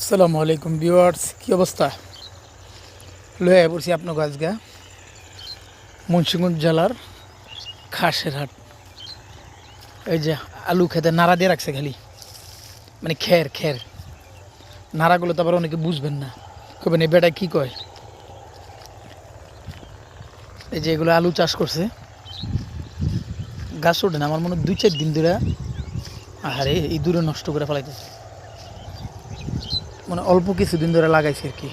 আসসালামু আলাইকুম ভিউয়ার্স, কি অবস্থা? লয়ে পড়ছি আপনার গাছগা মুন্সিগঞ্জ জেলার খাসের হাট। এই যে আলু খেতে নাড়া দিয়ে রাখছে খালি, মানে খের খের নাড়াগুলো তো আবার অনেকে বুঝবেন না, কবেন এই বেটায় কী কয়। এই যে এগুলো আলু চাষ করছে, গাছ ওঠে না আমার মনে হয় 2-4 দিন ধরে। আহারে এই দূরে নষ্ট করে ফেলাইতেছে, মানে অল্প কিছুদিন ধরে লাগাইছে আর কি।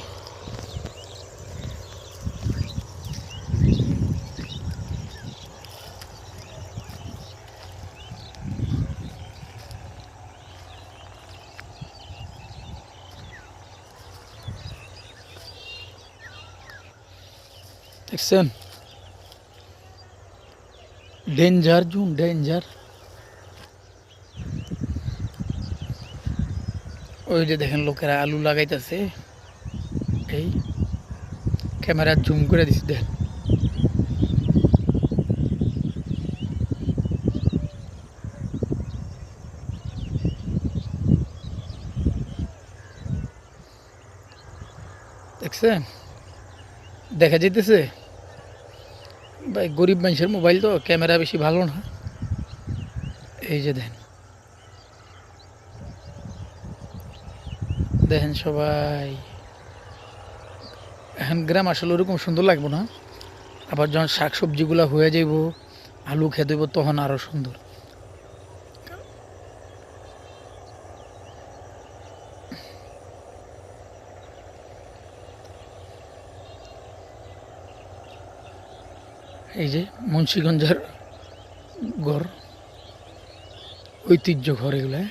দেখছেন, ডেঞ্জার জুন ডেঞ্জার। ওই যে দেখেন লোকেরা আলু লাগাইতেছে, এই ক্যামেরা জুম করে দিছি দেখেন। দেখছেন, দেখা যেতেছে ভাই গরিব মানুষের মোবাইল তো ক্যামেরা বেশি ভালো না। এই যে দেখেন দেখেন সবাই, এখন গ্রাম আসলে ওরকম সুন্দর লাগবো না, আবার যখন শাক সবজিগুলো হয়ে যাইব, আলু খেয়ে দেবো, তখন আরও সুন্দর। এই যে মুন্সিগঞ্জের ঘর, ঐতিহ্য ঘর এগুলো।